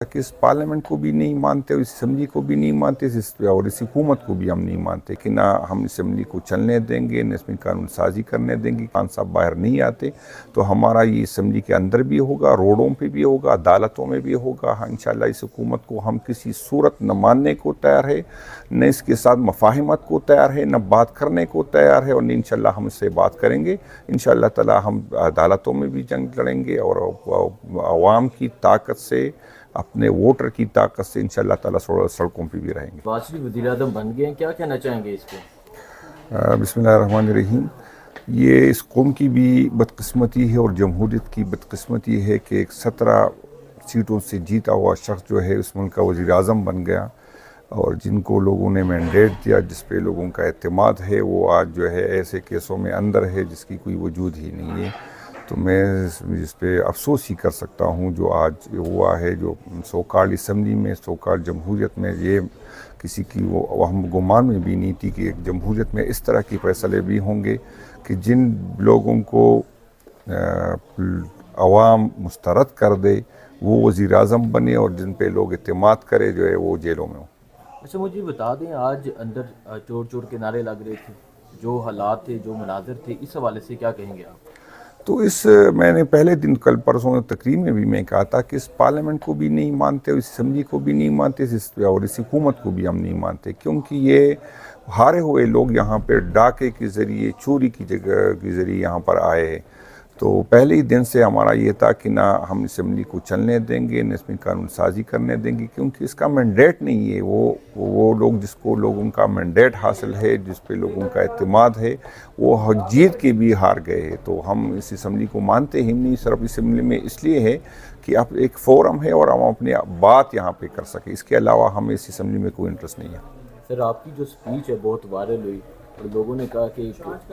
کہ اس پارلیمنٹ کو بھی نہیں مانتے اور اس اسمبلی کو بھی نہیں مانتے اور اس حکومت کو بھی ہم نہیں مانتے کہ نہ ہم اسمبلی کو چلنے دیں گے نہ اس میں قانون سازی کرنے دیں گے. خان صاحب باہر نہیں آتے تو ہمارا یہ اسمبلی کے اندر بھی ہوگا, روڈوں پہ بھی ہوگا, عدالتوں میں بھی ہوگا. ہاں انشاءاللہ اس حکومت کو ہم کسی صورت نہ ماننے کو تیار ہے, نہ اس کے ساتھ مفاہمت کو تیار ہے, نہ بات کرنے کو تیار ہے, اور نہ انشاءاللہ ہم اس سے بات کریں گے. انشاءاللہ تعالی ہم عدالتوں میں بھی جنگ لڑیں گے اور عوام کی طاقت سے, اپنے ووٹر کی طاقت سے انشاءاللہ تعالی سڑکوں پہ بھی رہیں گے. نواز شریف وزیر اعظم بن گئے ہیں, کیا کہنا چاہیں گے اس پہ؟ بسم اللہ الرحمن الرحیم. یہ اس قوم کی بھی بدقسمتی ہے اور جمہوریت کی بدقسمتی ہے کہ ایک 17 سیٹوں سے جیتا ہوا شخص جو ہے اس ملک کا وزیر اعظم بن گیا, اور جن کو لوگوں نے مینڈیٹ دیا, جس پہ لوگوں کا اعتماد ہے, وہ آج جو ہے ایسے کیسوں میں اندر ہے جس کی کوئی وجود ہی نہیں ہے. تو میں اس پہ افسوس ہی کر سکتا ہوں جو آج ہوا ہے, جو سو کال اسمبلی میں, سو کال جمہوریت میں. یہ کسی کی وہ ہم گمان میں بھی نہیں تھی کہ ایک جمہوریت میں اس طرح کے فیصلے بھی ہوں گے کہ جن لوگوں کو عوام مسترد کر دے وہ وزیر اعظم بنے, اور جن پہ لوگ اعتماد کرے جو ہے وہ جیلوں میں ہوں. اچھا مجھے بتا دیں, آج اندر چور چور کے نعرے لگ رہے تھے, جو حالات تھے, جو مناظر تھے, اس حوالے سے کیا کہیں گے آپ؟ تو میں نے پہلے دن کل پرسوں تقریر میں بھی میں کہا تھا کہ اس پارلیمنٹ کو بھی نہیں مانتے اور اس اسمبلی کو بھی نہیں مانتے اور اس حکومت کو بھی ہم نہیں مانتے, کیونکہ یہ ہارے ہوئے لوگ یہاں پہ ڈاکے کے ذریعے, چوری کی جگہ کے ذریعے یہاں پر آئے ہیں. تو پہلے ہی دن سے ہمارا یہ تھا کہ نہ ہم اسمبلی کو چلنے دیں گے نہ اس میں قانون سازی کرنے دیں گے, کیونکہ اس کا مینڈیٹ نہیں ہے. وہ لوگ جس کو لوگوں کا مینڈیٹ حاصل ہے, جس پہ لوگوں کا اعتماد ہے, وہ جیت کے بھی ہار گئے ہیں. تو ہم اس اسمبلی کو مانتے ہی نہیں. صرف اسمبلی میں اس لیے ہے کہ اب ایک فورم ہے اور ہم اپنی بات یہاں پہ کر سکیں, اس کے علاوہ ہمیں اس اسمبلی میں کوئی انٹرسٹ نہیں ہے. سر آپ کی جو سپیچ ہے بہت وائرل ہوئی اور لوگوں نے کہا کہ ایک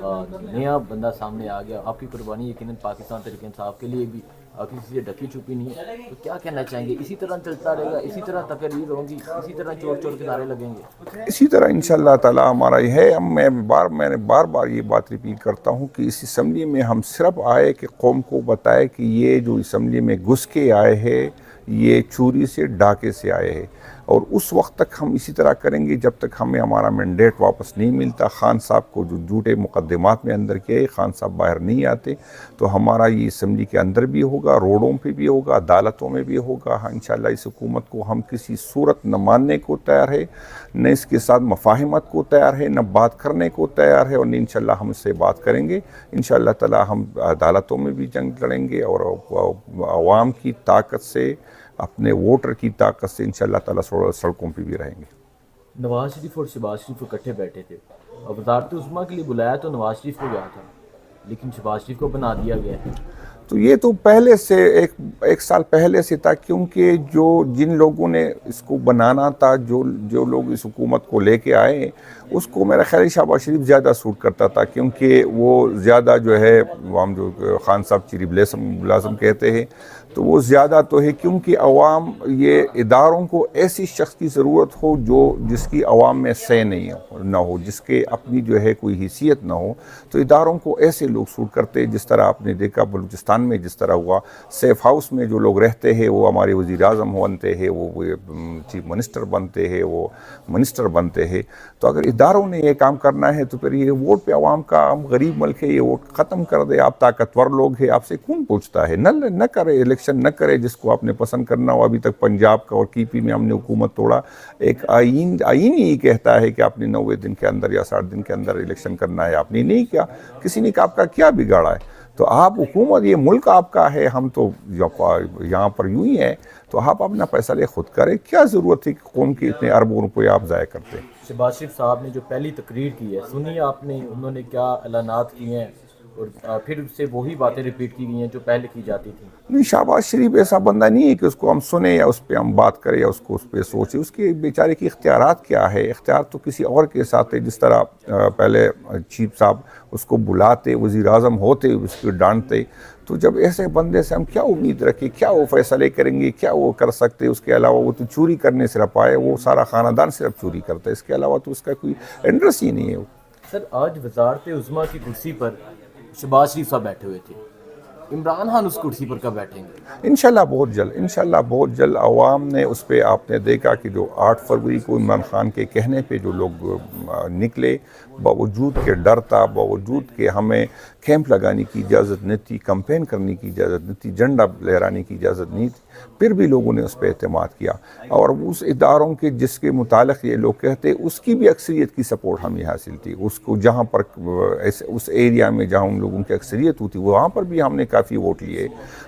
نیا بندہ سامنے آ گیا. آپ کی قربانی یقیناً پاکستان تحریک انصاف کے لیے بھی کسی سے ڈکی چھپی نہیں ہے, تو کیا کہنا چاہیں گے؟ اسی طرح چلتا رہے گا, اسی طرح تقریر ہوں گی, اسی طرح چور چور کے نعرے لگیں گے؟ اسی طرح انشاءاللہ تعالی ہمارا یہ ہے. میں نے بار بار یہ بات ریپیٹ کرتا ہوں کہ اس اسمبلی میں ہم صرف آئے کہ قوم کو بتائے کہ یہ جو اسمبلی میں گھس کے آئے ہیں یہ چوری سے, ڈاکے سے آئے ہیں, اور اس وقت تک ہم اسی طرح کریں گے جب تک ہمیں ہمارا مینڈیٹ واپس نہیں ملتا. خان صاحب کو جو جھوٹے مقدمات میں اندر کیے, خان صاحب باہر نہیں آتے تو ہمارا یہ اسمبلی کے اندر بھی ہوگا, روڈوں پہ بھی ہوگا, عدالتوں میں بھی ہوگا. ہاں انشاءاللہ اس حکومت کو ہم کسی صورت نہ ماننے کو تیار ہے, نہ اس کے ساتھ مفاہمت کو تیار ہے, نہ بات کرنے کو تیار ہے, اور نہ انشاءاللہ ہم اس سے بات کریں گے. انشاءاللہ تعالی ہم عدالتوں میں بھی جنگ لڑیں گے اور عوام کی طاقت سے, اپنے ووٹر کی طاقت سے انشاءاللہ تعالی سڑکوں پہ بھی رہیں گے. نواز شریف اور شہباز شریف اکٹھے بیٹھے تھے, وزارت عظمیٰ کے لیے بلایا تو نواز شریف کو گیا تھا, لیکن شہباز شریف کو بنا دیا گیا ہے. تو یہ تو پہلے سے ایک سال پہلے سے تھا, کیونکہ جن لوگوں نے اس کو بنانا تھا, جو لوگ اس حکومت کو لے کے آئے, اس کو میرا خیال شہباز شریف زیادہ سوٹ کرتا تھا, کیونکہ وہ زیادہ جو ہے ہم جو خان صاحب چیری بلازم کہتے ہیں تو وہ زیادہ تو ہے, کیونکہ عوام یہ اداروں کو ایسی شخص کی ضرورت ہو جس کی عوام میں سے نہ ہو, جس کے اپنی جو ہے کوئی حیثیت نہ ہو. تو اداروں کو ایسے لوگ سوٹ کرتے, جس طرح آپ نے دیکھا بلوچستان میں جس طرح ہوا. سیف ہاؤس میں جو لوگ رہتے ہیں وہ ہمارے وزیر اعظم بنتے ہیں, وہ چیف منسٹر بنتے ہیں, وہ منسٹر بنتے ہیں. تو اگر اداروں نے یہ کام کرنا ہے تو پھر یہ ووٹ پہ عوام کا, ہم غریب ملک ہے, یہ ووٹ ختم کر دے. آپ طاقتور لوگ ہیں, آپ سے کون پوچھتا ہے؟ نہ کرے الیکشن, نہ کرے جس کو آپ نے پسند کرنا ہو. ابھی تک پنجاب کا اور کی پی میں ہم نے حکومت توڑا. ایک آئین ہی کہتا ہے کہ آپ نے 90 دن کے اندر یا 60 دن کے اندر الیکشن کرنا ہے, آپ نے نہیں کیا. کسی نے آپ کا کیا بگاڑا ہے؟ تو آپ حکومت, یہ ملک آپ کا ہے, ہم تو یہاں پر یوں ہی ہے, تو آپ اپنا فیصلے خود کریں. کیا ضرورت ہے کہ قوم کے اتنے اربوں روپے آپ ضائع کرتے ہیں؟ شہباز شریف صاحب نے جو پہلی تقریر کی ہے سنی آپ نے, انہوں نے کیا اعلانات کیے ہیں, اور پھر اس سے وہی باتیں ریپیٹ کی گئی ہیں جو پہلے کی جاتی تھیں. نہیں, شہباز شریف ایسا بندہ نہیں ہے کہ اس کو ہم سنیں یا اس پہ ہم بات کریں یا اس پہ سوچیں. اس کے بیچارے کی اختیارات کیا ہے؟ اختیار تو کسی اور کے ساتھ ہے. جس طرح پہلے چیف صاحب اس کو بلاتے, وزیر اعظم ہوتے, اس کو ڈانٹتے. تو جب ایسے بندے سے ہم کیا امید رکھیں؟ کیا وہ فیصلے کریں گے؟ کیا وہ کر سکتے؟ اس کے علاوہ وہ تو چوری کرنے صرف آئے, وہ سارا خاندان صرف چوری کرتا ہے, اس کے علاوہ تو اس کا کوئی انٹرسٹ ہی نہیں ہے. سر آج وزارت عظمیٰ کی کرسی پر شہباز شریف صاحب بیٹھے ہوئے تھے, عمران خان اس کرسی پر کب بیٹھیں گے؟ انشاءاللہ بہت جلد عوام نے اس پہ، آپ نے دیکھا کہ جو 8 فروری کو عمران خان کے کہنے پہ جو لوگ نکلے، باوجود کہ ڈر تھا، باوجود کہ ہمیں کیمپ لگانے کی اجازت نہیں تھی، کمپین کرنے کی اجازت نہیں تھی، جھنڈا لہرانے کی اجازت نہیں تھی، پھر بھی لوگوں نے اس پہ اعتماد کیا، اور اس اداروں کے جس کے متعلق یہ لوگ کہتے اس کی بھی اکثریت کی سپورٹ ہمیں حاصل تھی، اس کو جہاں پر اس ایریا میں جہاں ان لوگوں کی اکثریت ہوتی وہاں پر بھی ہم نے کافی ووٹ لیے۔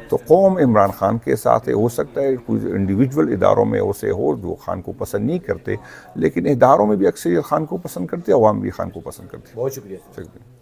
تو قوم عمران خان کے ساتھ ہے، ہو سکتا ہے کوئی انڈیویجول اداروں میں اسے ہو جو خان کو پسند نہیں کرتے، لیکن اداروں میں بھی اکثریت خان کو پسند کرتے، عوام بھی خان کو پسند کرتے۔ بہت شکریہ۔